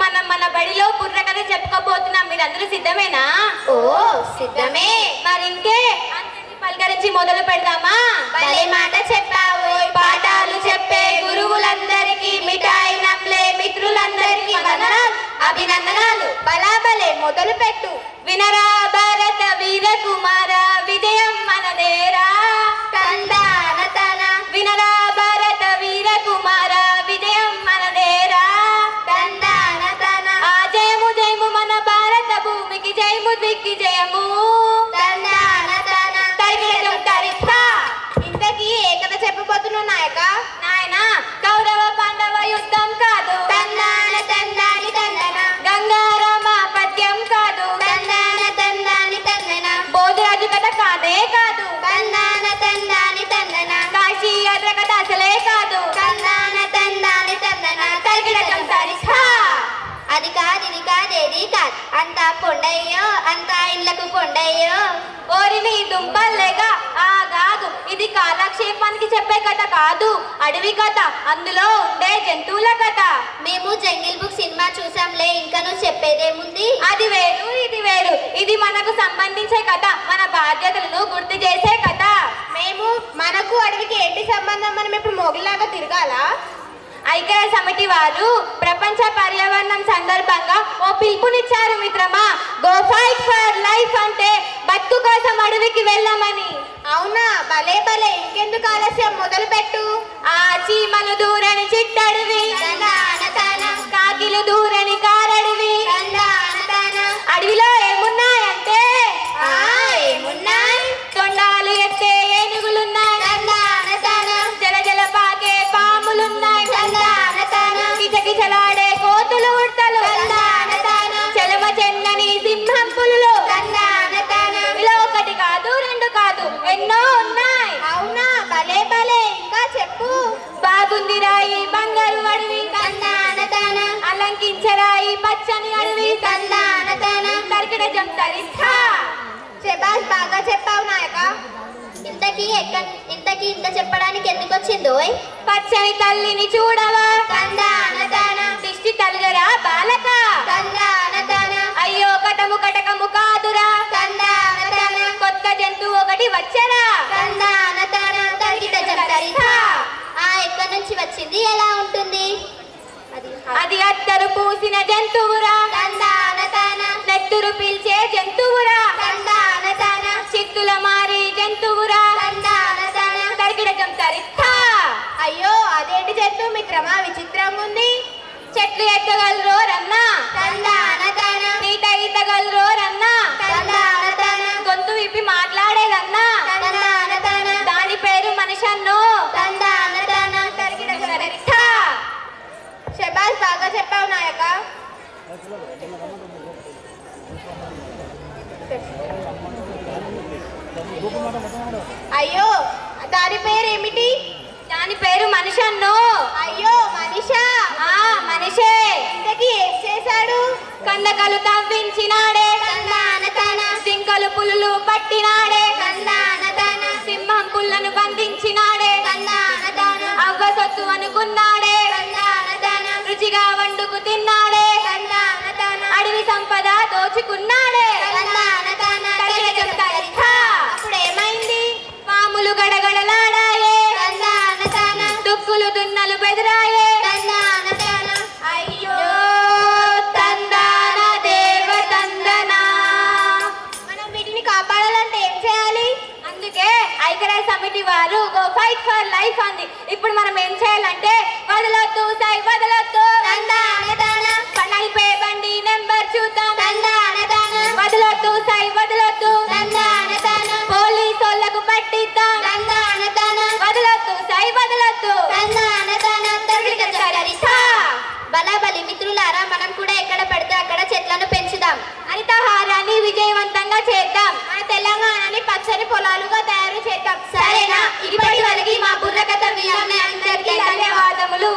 మనం మన బడిలో బుర్రకథ చెప్పుకోబోతున్నాం. మీరందరూ సిద్ధమేనా? ఓ సిద్ధమే. మరి ఇంకే అందరిని పలకరించి మొదలు పెడదామా? భలే మాట చెప్పావు. పాఠాలు చెప్పే గురువులందరికీ, మిఠాయి నమ్లే మిత్రులందరికీ వందనాలు, అభినందనాలు. బలాబలే మొదలు పెట్టు. వినరా భారత వీర కుమార, విజయం మనదేరా. తందాన తన వినరా భారత వీర కుమార, విజయం మనదేరా. తందాన తన ఆ జయము జయము మన భారత భూమికి, జయము దిగ్విజయము. తందాన తన తరిగిన తరిస్తా. ఇంతకీ ఏ కథ చెప్పబోతున్నావు నాయక? నాయనా, కౌరవ పాండవ యుద్ధం కాదు, తందాన తందాని తందన గంగారామ పద్యం కాదు, తందాన తందాని తందన బోధరాజు కథ కాదే కాదు, తందాన తందాని తందన కాశీ యాత్ర కథ అసలే కాదు. తందాన తందాని తందన తరిగిన తరిస్తా. అది కాదు ఇది కాదేది కాదు, అంతా పొండయ్యో అంతా ఇళ్ళకు పొండయ్యో. ఓరిని దుంపల్లేగా ఆగాగు, ఇది కాలక్షేపానికి చెప్పే కథ కాదు, అడవి కథ, అందులో ఉండే జంతువుల కథ. మేము జంగిల్ బుక్ సినిమా చూసాంలే, ఇంకా నువ్వు చెప్పేదేముంది? అది వేరు ఇది వేరు, ఇది మనకు సంబంధించే కథ, మన బాధ్యతలను గుర్తు చేసే కథ. మనకు అడవికి ఏంటి సంబంధం? మనం ఇప్పుడు మొగిలాగా తిరగాలా? ఐక్య సమితి వారు ప్రపంచ పర్యావరణం సందర్భంగా ఓ పిలుపునిచ్చారు మిత్రమా. గో ఫైట్ ఫర్ లైఫ్ అంటే బతుకు కోసం అడవికి వెళ్ళమని. అవునా? భలే భలే, ఇంకెందుకు ఆలస్యం, మొదలు పెట్టు. ఆ చీమలు దూరని చిట్టడివి, తందాన తన కాకిలు దూరని కారడివి. తందాన తన అడవిలో ఏమున్నాయంటే ఏమున్నాయి? తొండాలు ఎత్తే ఏనుగులున్నాయి, తందాన తన జల జల పాకే పాములున్నాయి, తందాన తన కిచకిచలాడే కోతులు ఉడతలు, తందాన తన చెలమ చెన్నని సింహం పులులు. తందాన తన ఇలా ఒకటి కాదు రెండు కాదు, ఎన్నో ఉన్నాయి. అవునా? భలే భలే, ఇంకా చెప్పు. బాగుందిరాయి బంగారు అడవి, తందాన తన అలంకించరాయి పచ్చని అడవి. తందాన తన తరికిన జం తరిస్తా. శబాష్, బాగా చెప్పావు నాయక. ఇంతకీ ఇంత చెప్పడానికి ఎందుకు వచ్చిందో? పచ్చని తల్లిని చూడవా, తందాన తన దిష్టి తలుగరా బాలక. తందాన తన అయ్యో కటము కటకము కాదురా, తందాన తన కొత్త జంతువు ఒకటి వచ్చరా. తందాన తన తరిగిట జంతరిస్తా. ఎక్కడి నుంచి వచ్చింది, ఎలా ఉంటుంది? అది అత్తరు పూసిన జంతువురా, తందాన తన నెత్తురు పీల్చే జంతువురా, తందాన తన చిత్తుల మారి జంతువురా. తందాన తన తరికిన జం తరిస్తా. అయ్యో, అదేంటి జంతువు మిత్రమా, విచిత్రంగా ఉంది. చెట్లు ఎక్కగలరో రన్నా, తందాన తన నీట ఈతగలరో రన్నా, తందాన తన గొంతు విప్పి మాట్లాడేదన్నా, తందాన తన దాని పేరు మనిషన్నో. తందాన తన తరిగిట తరిస్తా. శబాష్, బాగా చెప్పావు నాయక. అయ్యో, దాని పేరేమిటి? దాని పేరు మనిషన్నో. అయ్యో మనిషా. మనిషే. ఇంతకీ ఏం చేశాడు? కందకలు తవ్వించినాడే, తందాన తన జింకలు పులులు పట్టినాడే, తందాన తన సింహం పుల్లను బంధించినాడే, తందాన తన అవ్వ సొత్తు అనుకున్నాడే, తందాన తన రుచిగా వండుకు తిన్నాడే, తందాన తన అడవి సంపద దోచుకున్నాడే. తందాన తన తరిగిన జం తరిస్తా. అప్పుడు ఏమైంది? పాములు గడగడలాడాయే, తందాన తన దుక్కులు దున్నలు బెదిరాయే. తందాన తన అయ్యో తందాన దేవ తందనా. మనం వీటిని కాపాడాలంటే ఏం చేయాలి? అందుకే ఐక్యరాజ్య సమితి వారు గో ఫైట్ ఫర్ లైఫ్ అంది. ఇప్పుడు మనం ఏం చేయాలంటే వదలొద్దు సై వదలొద్దు, తందాన తన నడిపే బండి నెంబర్ చూద్దాం. తందాన తన వదలొద్దు సై వదలొద్దు, తందాన తన పోలీసోళ్లకు పట్టిద్దాం. తందాన తన వదలొద్దు సై వదలొద్దు. తందాన తన తరిగిట జంతరిస్తా. బలాబలి మిత్రులారా, మనం కూడా ఎక్కడ పడితే అక్కడ చెట్లను పెంచుదాం. హరితహారాన్ని విజయవంతంగా చేద్దాం. మన తెలంగాణని పచ్చని పొలాలుగా తయారు చేద్దాం. సరేనా? ఇప్పటి వరకు మా బుర్రకథ విన్న అందరికీ ధన్యవాదములు.